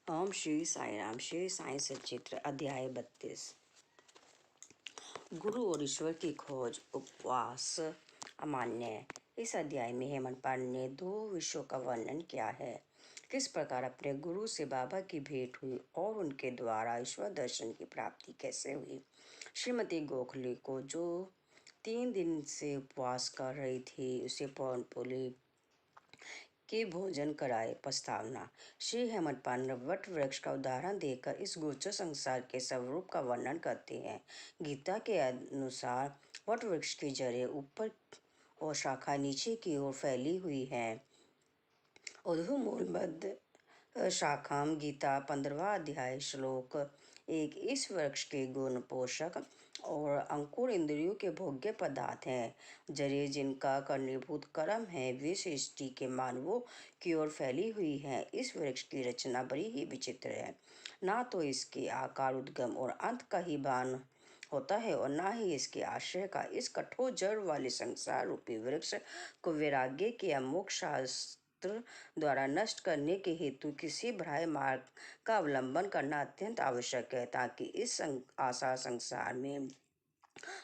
ओम श्री साई राम। श्री साई सचित्र। अध्याय 32। गुरु और ईश्वर की खोज। उपवास अमान्य। इस अध्याय में हेमंत पांडे ने 2 विषयों का वर्णन किया है। किस प्रकार अपने गुरु से बाबा की भेंट हुई और उनके द्वारा ईश्वर दर्शन की प्राप्ति कैसे हुई। श्रीमती गोखले को जो 3 दिन से उपवास कर रही थी उसे पौन पोली के भोजन कराए। प्रस्तावना। श्री हेमंत पांडे वट वृक्ष का उदाहरण देकर इस गोचर संसार के स्वरूप का वर्णन करते हैं। गीता के अनुसार वट वृक्ष की जड़ें ऊपर और शाखा नीचे की ओर फैली हुई हैं। मूलबद्ध शाखाम गीता 15वां अध्याय श्लोक 1। इस वृक्ष के गुण पोषक और अंकुर इंद्रियों के भोग्य पदार्थ हैं। जड़ें जिनका करणीभूत कर्म है वे सृष्टि के मानवों की ओर फैली हुई हैं। इस वृक्ष की रचना बड़ी ही विचित्र है। ना तो इसके आकार उद्गम और अंत का ही भान होता है और ना ही इसके आश्रय का। इस कठोर जड़ वाले संसार रूपी वृक्ष को वैराग्य के अमोघ शास्त्र द्वारा नष्ट करने के हेतु किसी बाह्य मार्ग का अवलंबन करना अत्यंत आवश्यक है, ताकि इस आशा संसार में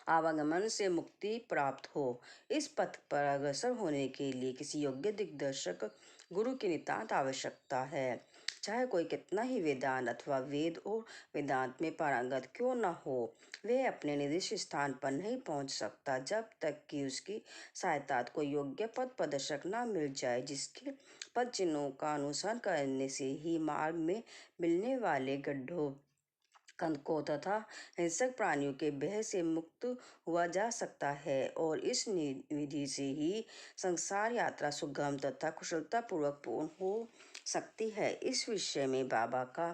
आवागमन से मुक्ति प्राप्त हो। इस पथ पर अग्रसर होने के लिए किसी योग्य दिग्दर्शक गुरु की नितांत आवश्यकता है। चाहे कोई कितना ही वेदांत अथवा वेद और वेदांत में पारंगत क्यों न हो, वह अपने निर्दिष्ट स्थान पर नहीं पहुंच सकता जब तक कि उसकी सहायता कोई योग्य पथ प्रदर्शक न मिल जाए, जिसके पद चिन्हों का अनुसरण करने से ही मार्ग में मिलने वाले गड्ढों, कंदकों तथा हिंसक प्राणियों के भय से मुक्त हुआ जा सकता है और इस विधि से ही संसार यात्रा सुगम तथा कुशलतापूर्वक पूर्ण हो सकती है। इस विषय में बाबा का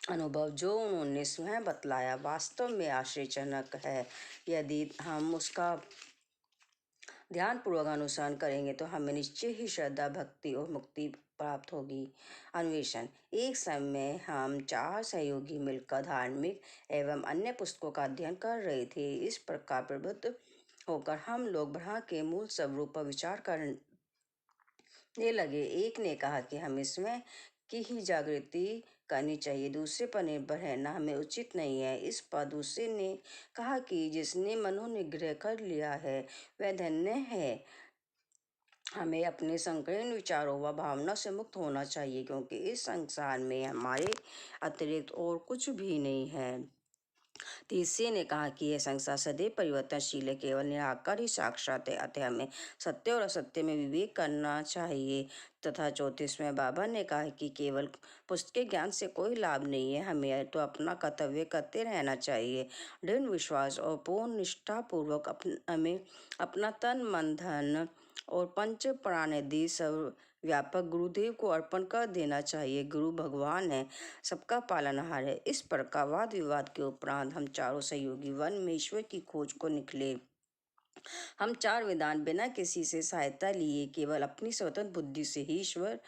अनुभव जो उन्होंने स्वयं बतलाया वास्तव में आश्चर्यजनक है। यदि हम उसका ध्यानपूर्वक अनुसरण करेंगे तो हमें निश्चय ही श्रद्धा, भक्ति और मुक्ति प्राप्त होगी। अन्वेषण। एक समय हम 4 सहयोगी मिलकर धार्मिक एवं अन्य पुस्तकों का अध्ययन कर रहे थे। इस प्रकार प्रबुद्ध होकर हम लोग ब्रह्म के मूल स्वरूप पर विचार करने लगे। एक ने कहा कि हमें स्वयं की ही जागृति करनी चाहिए, दूसरे पर निर्भर रहना हमें उचित नहीं है। इस पर दूसरे ने कहा कि जिसने मनोनिग्रह कर लिया है वह धन्य है। हमें अपने संकीर्ण विचारों व भावना से मुक्त होना चाहिए, क्योंकि इस संसार में हमारे अतिरिक्त और कुछ भी नहीं है। तीसरे ने कहा कि यह संसार सदैव परिवर्तनशील है, केवल निराकार ही साक्षात है, अतः हमें सत्य और असत्य में विवेक करना चाहिए। तथा चौथीसवें बाबा ने कहा कि केवल पुस्तक के ज्ञान से कोई लाभ नहीं है, हमें तो अपना कर्तव्य करते रहना चाहिए। दृढ़ विश्वास और पूर्ण निष्ठापूर्वक हमें अपना तन, मन, धन और पंच प्राणादि सब व्यापक गुरुदेव को अर्पण कर देना चाहिए। गुरु भगवान है, सबका पालनहार है। इस प्रकार वाद विवाद के उपरांत हम चारों सहयोगी वन में ईश्वर की खोज को निकले। हम 4 वेदांत बिना किसी से सहायता लिए केवल अपनी स्वतंत्र बुद्धि से ही ईश्वर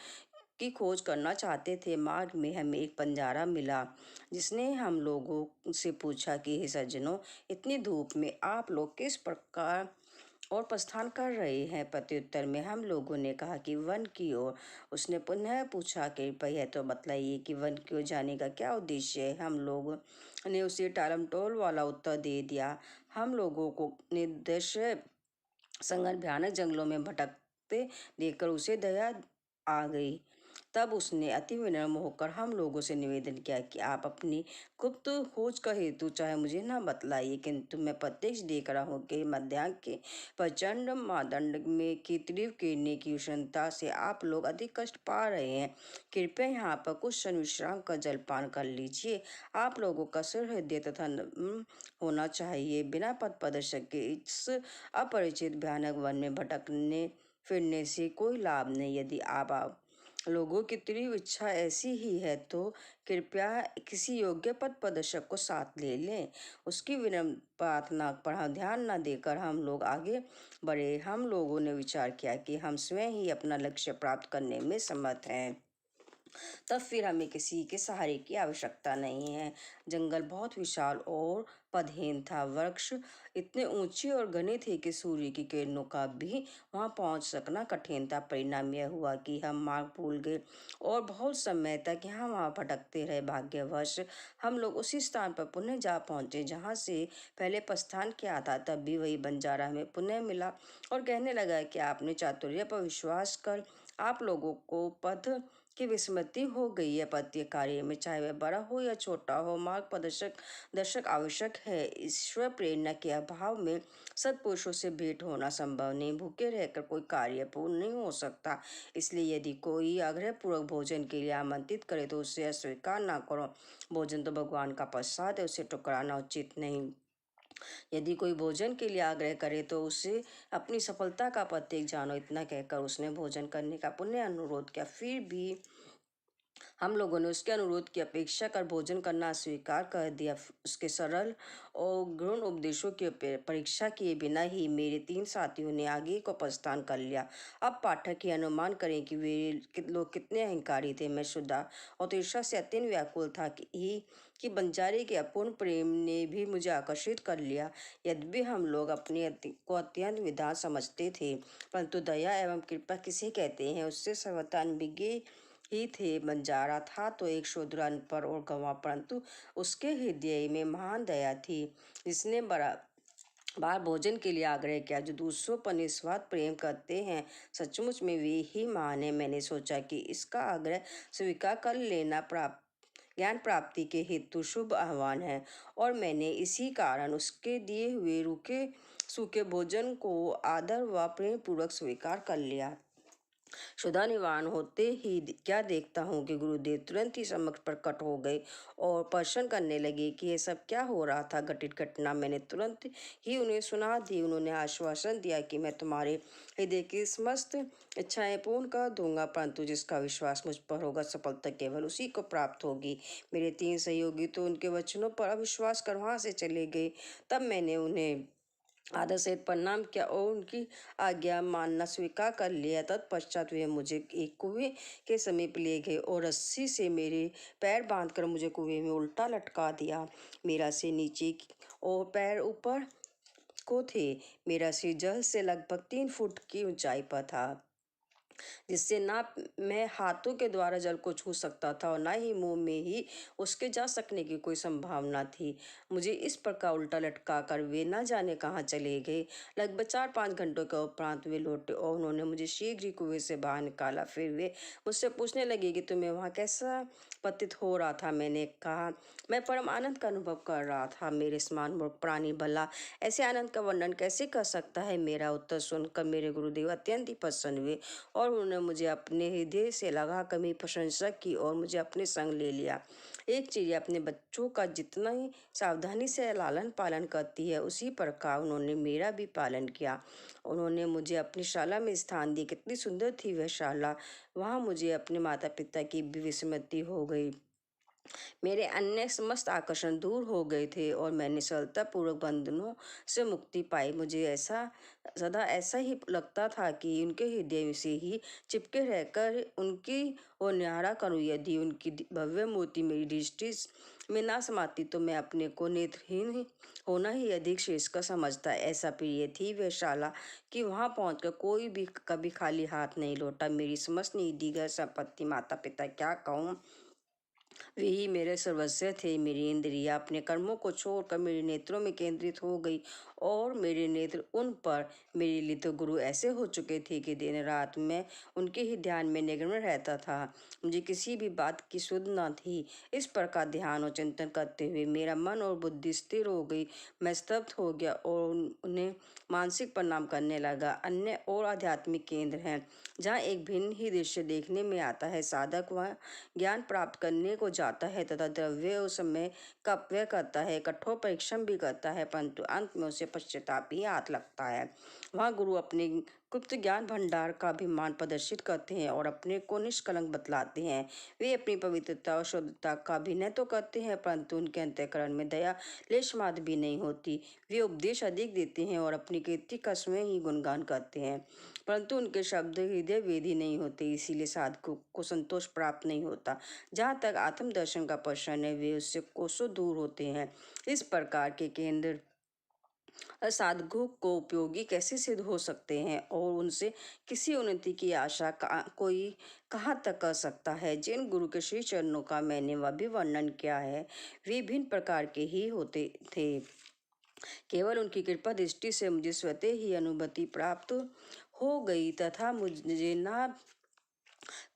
की खोज करना चाहते थे। मार्ग में हमें एक बंजारा मिला, जिसने हम लोगों से पूछा कि हे सज्जनों, इतनी धूप में आप लोग किस प्रकार और प्रस्थान कर रहे हैं। प्रत्युत्तर में हम लोगों ने कहा कि वन की ओर। उसने पुनः पूछा कि यह तो बतलाइए कि वन की ओर जाने का क्या उद्देश्य है। हम लोगों ने उसे टालमटोल वाला उत्तर दे दिया। हम लोगों को निर्दय संगत भयानक जंगलों में भटकते देखकर उसे दया आ गई। तब उसने अति विनम्र होकर हम लोगों से निवेदन किया कि आप अपनी गुप्त खोज का हेतु चाहे मुझे न बतलाइए, किंतु मैं प्रत्यक्ष देख रहा हूँ कि मध्याह्न के प्रचंड मादंड में की तीव्र किरणें की उष्णता से आप लोग अधिक कष्ट पा रहे हैं। कृपया यहाँ पर कुछ क्षण विश्राम कर जलपान कर लीजिए। आप लोगों का सहृदय तथा होना चाहिए। बिना पथ प्रदर्शक के इस अपरिचित भयानक वन में भटकने फिरने से कोई लाभ नहीं। यदि आप लोगों की तीव्र इच्छा ऐसी ही है तो कृपया किसी योग्य पथ प्रदर्शक को साथ ले लें। उसकी विनम्र प्रार्थना पर ध्यान न देकर हम लोग आगे बढ़े। हम लोगों ने विचार किया कि हम स्वयं ही अपना लक्ष्य प्राप्त करने में समर्थ हैं। तब फिर हमें किसी के सहारे की आवश्यकता नहीं है। जंगल बहुत विशाल और पदहीन था। वृक्ष इतने ऊंचे और घने थे कि सूर्य की किरणों का भी वहां पहुंच सकना कठिन था। परिणाम यह हुआ कि हम मार्ग भूल गए और बहुत समय तक यहाँ वहाँ भटकते रहे। भाग्यवश हम लोग उसी स्थान पर पुनः जा पहुंचे जहाँ से पहले प्रस्थान किया था। तब भी वही बंजारा हमें पुनः मिला और कहने लगा कि आपने चातुर्य पर विश्वास कर आप लोगों को पथ की विस्मृति हो गई है। पत्य कार्य में चाहे वह बड़ा हो या छोटा हो, मार्ग प्रदर्शक दर्शक आवश्यक है। ईश्वर प्रेरणा के अभाव में सत्पुरुषों से भेंट होना संभव नहीं। भूखे रहकर कोई कार्य पूर्ण नहीं हो सकता। इसलिए यदि कोई आग्रहपूर्वक भोजन के लिए आमंत्रित करे तो उसे अस्वीकार ना करो। भोजन तो भगवान का प्रसाद है, उसे टुकराना उचित नहीं। यदि कोई भोजन के लिए आग्रह करे तो उसे अपनी सफलता का प्रतीक जानो। इतना कहकर उसने भोजन करने का पुनः अनुरोध किया। फिर भी हम लोगों ने उसके अनुरोध की अपेक्षा कर भोजन करना अस्वीकार कर दिया। उसके सरल और गौण उपदेशों की परीक्षा किए बिना ही मेरे 3 साथियों ने आगे को प्रस्थान कर लिया। अब पाठक ही अनुमान करें कि वे लोग कितने अहंकारी थे। मैं शुद्धा और तृषा से अत्यंत व्याकुल था कि बंजारे के अपूर्ण प्रेम ने भी मुझे आकर्षित कर लिया। यद्यपि हम लोग अपने को अत्यंत विधान समझते थे, परंतु दया एवं कृपा किसे कहते हैं उससे सर्वथा अनभिज्ञ ही थे। बंजारा था तो एक शूद्र, अनपढ़ और गंवार, परंतु उसके हृदय में महान दया थी, जिसने बड़ा बार भोजन के लिए आग्रह किया। जो दूसरों पर निस्वार्थ प्रेम करते हैं, सचमुच में वे ही महान है। मैंने सोचा कि इसका आग्रह स्वीकार कर लेना ज्ञान प्राप्ति के हेतु शुभ आह्वान है, और मैंने इसी कारण उसके दिए हुए रूखे सूखे भोजन को आदर व प्रेम पूर्वक स्वीकार कर लिया। क्षुधा निवारण होते ही क्या देखता हूँ कि गुरुदेव तुरंत ही समक्ष प्रकट हो गए और प्रश्न करने लगे कि यह सब क्या हो रहा था। घटित घटना मैंने तुरंत ही उन्हें सुना दी। उन्होंने आश्वासन दिया कि मैं तुम्हारे हृदय की समस्त इच्छाएं पूर्ण कर दूंगा, परंतु जिसका विश्वास मुझ पर होगा सफलता केवल उसी को प्राप्त होगी। मेरे 3 सहयोगी तो उनके वचनों पर अविश्वास कर वहां से चले गए। तब मैंने उन्हें आदर सहित प्रणाम किया और उनकी आज्ञा मानना स्वीकार कर लिया। तत्पश्चात वे मुझे एक कुएं के समीप ले गए और रस्सी से मेरे पैर बांधकर मुझे कुएं में उल्टा लटका दिया। मेरा सिर नीचे और पैर ऊपर को थे। मेरा सिर जल से लगभग 3 फुट की ऊंचाई पर था, जिससे ना मैं हाथों के द्वारा जल को छू सकता था और ना ही मुंह में ही उसके जा सकने की कोई संभावना थी। मुझे इस प्रकार उल्टा लटका कर वे न जाने कहाँ चले गए। लगभग 4-5 घंटों के उपरांत वे लौटे और उन्होंने मुझे शीघ्र ही कुएं से बाहर निकाला। फिर वे मुझसे पूछने लगे कि तुम्हें वहाँ कैसा प्रतीत हो रहा था। मैंने कहा, मैं परम आनंद का अनुभव कर रहा था। मेरे समान मूर्ख प्राणी भला ऐसे आनंद का वर्णन कैसे कर सकता है। मेरा उत्तर सुनकर मेरे गुरुदेव अत्यंत ही प्रसन्न हुए और उन्होंने मुझे अपने हृदय से लगाकर मेरी प्रशंसा की और मुझे अपने संग ले लिया। एक चिड़िया अपने बच्चों का जितना ही सावधानी से लालन पालन करती है, उसी प्रकार उन्होंने मेरा भी पालन किया। उन्होंने मुझे अपनी शाला में स्थान दिया। कितनी सुंदर थी वह शाला। वहाँ मुझे अपने माता पिता की भी विस्मृति हो गई। मेरे अन्य समस्त आकर्षण दूर हो गए थे और मैंने सरलतापूर्वक बंधनों से मुक्ति पाई। मुझे सदा ऐसा ही लगता था कि उनके हृदय से ही चिपके रहकर उनकी ओर निहारा करूं। यदि उनकी भव्य मूर्ति मेरी दृष्टि में ना समाती तो मैं अपने को नेत्रहीन होना ही अधिक श्रेयस्कर समझता। ऐसा प्रिय थी वह शाला कि वहां पहुंचकर कोई भी कभी खाली हाथ नहीं लौटा। मेरी समस्त निधि घर संपत्ति, माता पिता, क्या कहूँ, वे ही मेरे सर्वस्व थे। मेरी इंद्रियां अपने कर्मों को छोड़कर मेरे नेत्रों में केंद्रित हो गई और मेरे नेत्र उन पर मेरे लिए तो गुरु ऐसे हो चुके थे कि दिन रात मैं उनके ही ध्यान में निमग्न रहता था। मुझे किसी भी बात की सुध न थी। इस प्रकार ध्यान और चिंतन करते हुए मेरा मन और बुद्धि स्थिर हो गई। मैं स्तब्ध हो गया और उन्हें मानसिक प्रणाम करने लगा। अन्य और आध्यात्मिक केंद्र हैं जहाँ एक भिन्न ही दृश्य देखने में आता है। साधक वह ज्ञान प्राप्त करने को जाता है तथा द्रव्य और समय का अपव्यय करता है, कठोर परिश्रम भी करता है, परंतु अंत में उसे पश्चाताप ही हाथ लगता है। वहाँ गुरु अपने गुप्त ज्ञान भंडार का अभिमान प्रदर्शित करते हैं और अपने को निष्कलंक बतलाते हैं। वे अपनी पवित्रता और शुद्धता का अभिनय तो करते हैं, परंतु उनके अंतःकरण में दया लेश मात्र भी नहीं होती। वे उपदेश अधिक देते हैं और अपनी कीर्ति का स्वयं ही गुणगान करते हैं, परंतु उनके शब्द हृदय वेदी नहीं होते, इसीलिए साधक को संतोष प्राप्त नहीं होता। जहाँ तक आत्मदर्शन का प्रश्न है, वे उससे कोसों दूर होते हैं। इस प्रकार के केंद्र साधकों को उपयोगी कैसे सिद्ध हो सकते हैं और उनसे किसी उन्नति की आशा कोई कहाँ तक कर सकता है। जिन गुरु के श्री चरणों का मैंने अभी वर्णन किया है, वे भिन्न प्रकार के ही होते थे। केवल उनकी कृपा दृष्टि से मुझे स्वतः ही अनुभूति प्राप्त हो गई तथा मुझे ना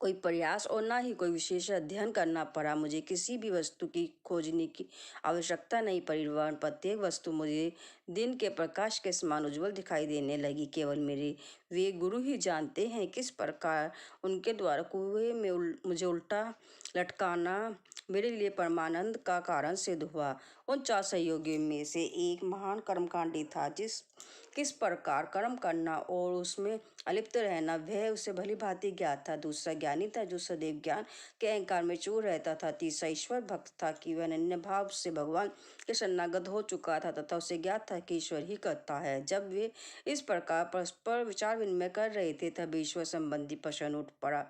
कोई प्रयास और ना ही कोई विशेष अध्ययन करना पड़ा। मुझे किसी भी वस्तु की खोजने की आवश्यकता नहीं पड़ी, वरन प्रत्येक वस्तु मुझे दिन के प्रकाश के समान उज्जवल दिखाई देने लगी। केवल मेरे वे गुरु ही जानते हैं किस प्रकार उनके द्वारा कुएं में मुझे उल्टा लटकाना मेरे लिए परमानंद का कारण सिद्ध हुआ। उन 4 सहयोगियों में से एक महान कर्मकांडी था, किस प्रकार कर्म करना और उसमें अलिप्त रहना वह उसे भली भांति ज्ञात था। दूसरा ज्ञानी था जो सदैव ज्ञान के अहंकार में चूर रहता था। तीसरा ईश्वर भक्त था कि वह अनन्य भाव से भगवान के शरणागत हो चुका था तथा उसे ज्ञात था कि ईश्वर ही करता है। जब वे इस प्रकार परस्पर विचार विनिमय कर रहे थे तब ईश्वर संबंधी प्रश्न उठ पड़ा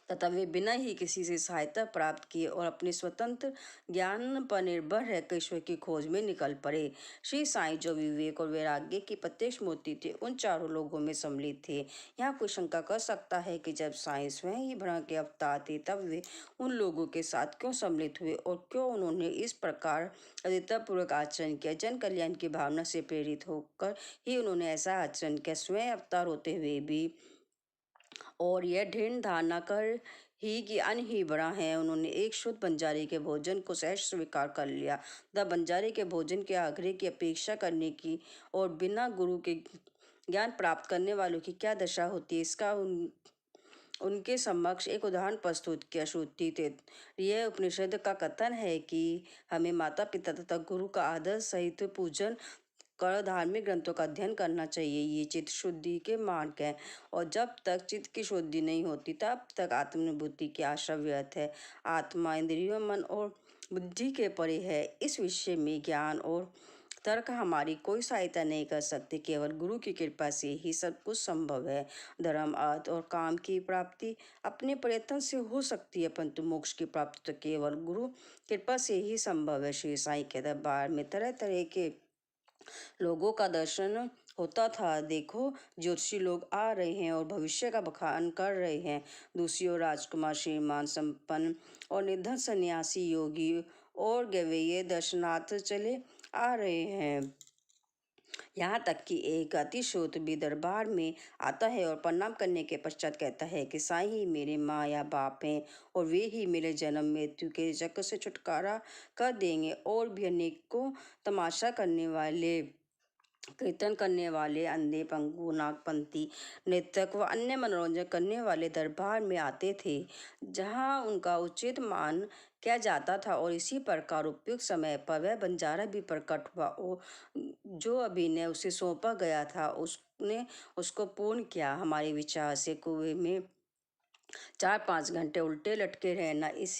तथा वे बिना ही किसी से सहायता प्राप्त किए और अपने स्वतंत्र ज्ञान पर निर्भर रहकर ईश्वर की खोज में निकल पड़े। श्री साईं जो विवेक और वैराग्य की प्रत्यक्ष मूर्ति थे, उन चारों लोगों में सम्मिलित थे। यहाँ कोई शंका कर सकता है कि जब साईं स्वयं ही ब्रह्म के अवतार थे, तब वे उन लोगों के साथ क्यों सम्मिलित हुए और क्यों उन्होंने इस प्रकार अद्वितीयपूर्वक आचरण किया। जन कल्याण की भावना से प्रेरित होकर ही उन्होंने ऐसा आचरण किया, स्वयं अवतार होते हुए भी, और यह दृढ़ धारणा कर ही कि अन्न ही बड़ा है। उन्होंने एक शुद्ध बंजारे के भोजन को सहज स्वीकार कर लिया तथा बंजारे के भोजन के आग्रह की अपेक्षा करने की और बिना गुरु के ज्ञान प्राप्त करने वालों की क्या दशा होती है, इसका उनके समक्ष एक उदाहरण प्रस्तुत किया। श्रुति थे यह उपनिषद का कथन है कि हमें माता पिता तथा गुरु का आदर सहित पूजन कर धार्मिक ग्रंथों का अध्ययन करना चाहिए। ये चित्त शुद्धि के मार्ग है और जब तक चित्त की शुद्धि नहीं होती तब तक आत्मानुभूति की आशा व्यर्थ है। आत्मा इंद्रियों, मन और बुद्धि के परे है। इस विषय में ज्ञान और तर्क हमारी कोई सहायता नहीं कर सकते। केवल गुरु की कृपा से ही सब कुछ संभव है। धर्म, अर्थ और काम की प्राप्ति अपने प्रयत्न से हो सकती है, परंतु मोक्ष की प्राप्ति तो केवल गुरु कृपा से ही संभव है। श्री साईं के दरबार में तरह तरह के लोगों का दर्शन होता था। देखो, ज्योतिषी लोग आ रहे हैं और भविष्य का बखान कर रहे हैं। दूसरी ओर राजकुमार, श्रीमान, संपन्न और निर्धन सन्यासी, योगी और गवेये दर्शनार्थ चले आ रहे हैं। यहाँ तक कि एक अतिशोत भी दरबार में आता है और प्रणाम करने के पश्चात कहता है कि साईं ही मेरे माँ या बाप हैं और वे ही मेरे जन्म मृत्यु के चक्र से छुटकारा कर देंगे। और भी अनेकों तमाशा करने वाले, कीर्तन करने वाले, अंधे, पंगु, नागपंथी, नृतक व अन्य मनोरंजन करने वाले दरबार में आते थे, जहां उनका उचित मान किया जाता था। और इसी प्रकार उपयुक्त समय पर वह बंजारा भी प्रकट हुआ और जो अभिनय उसे सौंपा गया था उसने उसको पूर्ण किया। हमारे विचार से कुएं में 4-5 घंटे उल्टे लटके रहना इस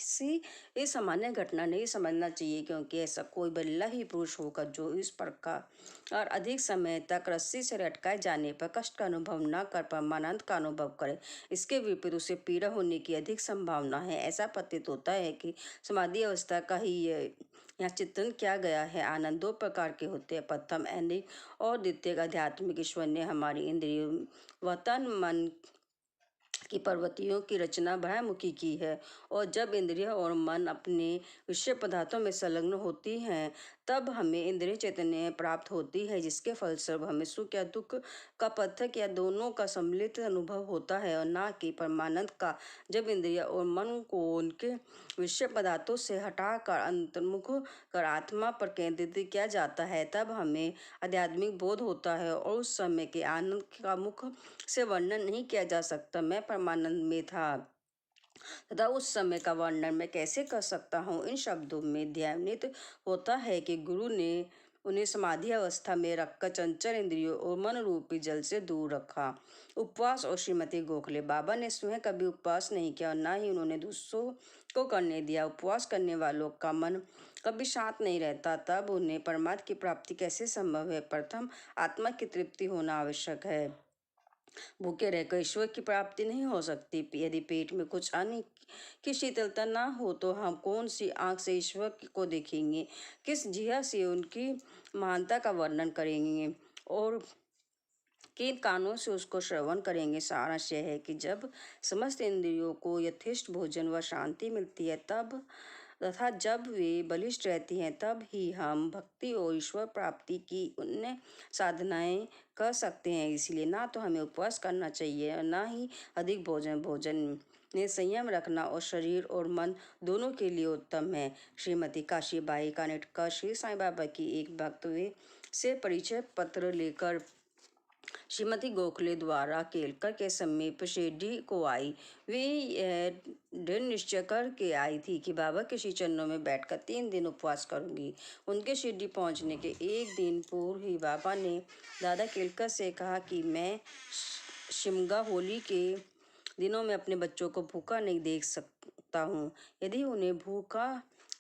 सामान्य घटना नहीं समझना चाहिए, क्योंकि ऐसा कोई बल्ला ही पुरुष होगा जो इस प्रकार और अधिक समय तक रस्सी से लटकाए जाने पर कष्ट का अनुभव न कर परमानंद का अनुभव करे। इसके विपरीत उसे पीड़ा होने की अधिक संभावना है। ऐसा प्रतीत होता है कि समाधि अवस्था का ही यहाँ चित्रण किया गया है। आनंद 2 प्रकार के होते हैं, प्रथम ऐनिक और द्वितीय आध्यात्मिक। ईश्वर ने हमारी इंद्रियों व तन मन की प्रवृत्तियों की रचना भयमुखी की है, और जब इंद्रिय और मन अपने विषय पदार्थों में संलग्न होती हैं तब हमें इंद्रिय चैतन्य प्राप्त होती है, जिसके फलस्वरूप हमें सुख या दुख का, पृथक या दोनों का सम्मिलित अनुभव होता है और ना कि परमानंद का। जब इंद्रिय और मन को उनके विषय पदार्थों से हटाकर अंतर्मुख कर आत्मा पर केंद्रित किया जाता है तब हमें आध्यात्मिक बोध होता है, और उस समय के आनंद का मुख से वर्णन नहीं किया जा सकता। मैं परमानंद में था तथा उस समय का वर्णन मैं कैसे कर सकता हूँ। इन शब्दों में ध्यानित होता है कि गुरु ने उन्हें समाधि अवस्था में रखकर चंचल इंद्रियों और मन रूपी जल से दूर रखा। उपवास और श्रीमती गोखले। बाबा ने स्वयं कभी उपवास नहीं किया और न ही उन्होंने दूसरों को करने दिया। उपवास करने वालों का मन कभी शांत नहीं रहता, तब उन्हें परमात्मा की प्राप्ति कैसे संभव है? प्रथम आत्मा की तृप्ति होना आवश्यक है। भूखे रहकर ईश्वर की प्राप्ति नहीं हो सकती। यदि पेट में कुछ अन्न की शीतलता ना हो तो हम कौन सी आंख से ईश्वर को देखेंगे, किस जिह्वा से उनकी महानता का वर्णन करेंगे और किन कानों से उसको श्रवण करेंगे? सारांश यह है कि जब समस्त इंद्रियों को यथेष्ट भोजन व शांति मिलती है तब तथा जब वे बलिष्ठ रहती हैं तब ही हम भक्ति और ईश्वर प्राप्ति की अन्य साधनाएं कर सकते हैं। इसलिए ना तो हमें उपवास करना चाहिए और ना ही अधिक भोजन में संयम रखना और शरीर और मन दोनों के लिए उत्तम है। श्रीमती काशीबाई कानेटकर श्री साईं बाबा की एक भक्त वे से परिचय पत्र लेकर श्रीमती गोखले द्वारा केलकर के समीप शिरडी को आई। वे यह दृढ़ निश्चय करके आई थी कि बाबा के श्री चरणों में बैठकर 3 दिन उपवास करूंगी। उनके शिरडी पहुंचने के एक दिन पूर्व ही बाबा ने दादा केलकर से कहा कि मैं शिमगा होली के दिनों में अपने बच्चों को भूखा नहीं देख सकता हूँ। यदि उन्हें भूखा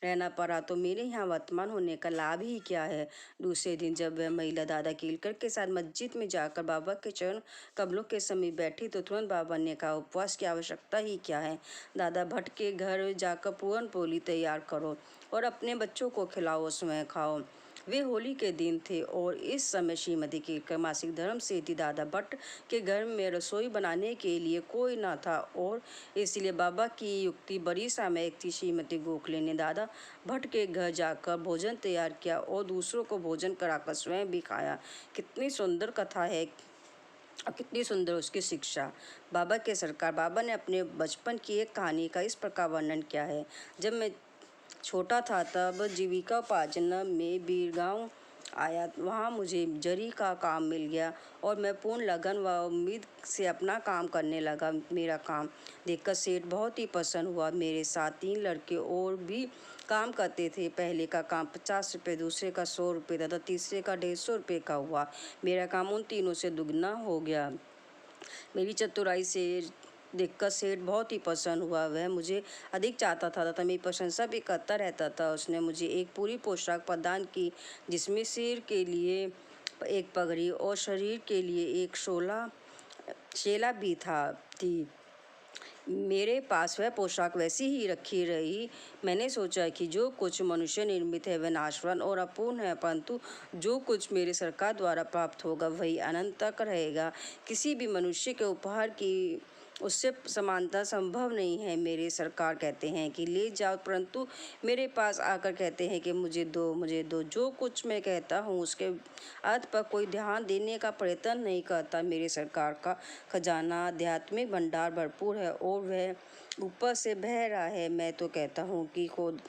रहना पड़ा तो मेरे यहाँ वर्तमान होने का लाभ ही क्या है? दूसरे दिन जब वह महिला दादा केलकर के साथ मस्जिद में जाकर बाबा के चरण कमलों के समीप बैठी तो तुरंत बाबा ने कहा, उपवास की आवश्यकता ही क्या है? दादा भट्ट के घर जाकर पूरन पोली तैयार करो और अपने बच्चों को खिलाओ, स्वयं खाओ। वे होली के दिन थे और इस समय श्रीमती केलकर मासिक धर्म से थी। दादा भट्ट के घर में रसोई बनाने के लिए कोई न था और इसलिए बाबा की युक्ति बड़ी सामयिक थी। श्रीमती गोखले ने दादा भट्ट के घर जाकर भोजन तैयार किया और दूसरों को भोजन कराकर स्वयं भी खाया। कितनी सुंदर कथा है और कितनी सुंदर उसकी शिक्षा। बाबा के सरकार। बाबा ने अपने बचपन की एक कहानी का इस प्रकार वर्णन किया है। जब मैं छोटा था तब जीविकोपार्जन में बीरगांव आया। वहाँ मुझे जरी का काम मिल गया और मैं पूर्ण लगन व उम्मीद से अपना काम करने लगा। मेरा काम देखकर सेठ बहुत ही प्रसन्न हुआ। मेरे साथ 3 लड़के और भी काम करते थे। पहले का काम 50 रुपये, दूसरे का 100 रुपये तथा तीसरे का 150 रुपये का हुआ। मेरा काम उन तीनों से दुगना हो गया। मेरी चतुराई से देखकर सेठ बहुत ही प्रसन्न हुआ। वह मुझे अधिक चाहता था तथा मेरी प्रशंसा भी करता रहता था। उसने मुझे एक पूरी पोशाक प्रदान की जिसमें सिर के लिए एक पगड़ी और शरीर के लिए एक शेला भी थी। मेरे पास वह पोशाक वैसी ही रखी रही। मैंने सोचा कि जो कुछ मनुष्य निर्मित है वह नाशवान और अपूर्ण है, परंतु जो कुछ मेरे सरकार द्वारा प्राप्त होगा वही अनंत तक रहेगा। किसी भी मनुष्य के उपहार की उससे समानता संभव नहीं है। मेरे सरकार कहते हैं कि ले जाओ, परंतु मेरे पास आकर कहते हैं कि मुझे दो। जो कुछ मैं कहता हूँ उसके अर्थ पर कोई ध्यान देने का प्रयत्न नहीं करता। मेरे सरकार का खजाना आध्यात्मिक भंडार भरपूर है और वह ऊपर से बह रहा है। मैं तो कहता हूँ कि खुद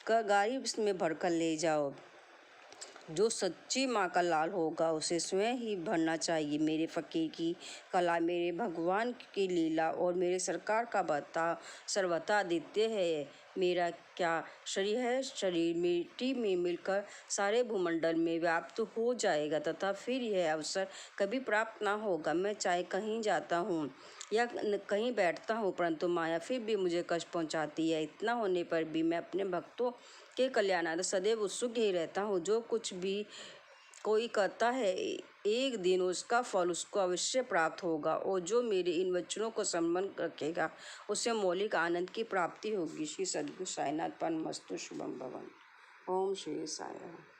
का गाड़ी में भरकर ले जाओ। जो सच्ची माँ का लाल होगा उसे स्वयं ही भरना चाहिए। मेरे फकीर की कला, मेरे भगवान की लीला और मेरे सरकार का बता सर्वथा आदित्य है। मेरा क्या शरीर है? शरीर मिट्टी में मिलकर सारे भूमंडल में व्याप्त हो जाएगा तथा फिर यह अवसर कभी प्राप्त ना होगा। मैं चाहे कहीं जाता हूँ या कहीं बैठता हूँ परंतु माया फिर भी मुझे कष्ट पहुँचाती है। इतना होने पर भी मैं अपने भक्तों के कल्याणार्थ सदैव उत्सुक ही रहता हूँ। जो कुछ भी कोई करता है एक दिन उसका फल उसको अवश्य प्राप्त होगा और जो मेरे इन वचनों को सम्मान रखेगा उसे मौलिक आनंद की प्राप्ति होगी। श्री सद्गुरु साईनाथ परमस्तु शुभम भवन। ओम श्री साईं।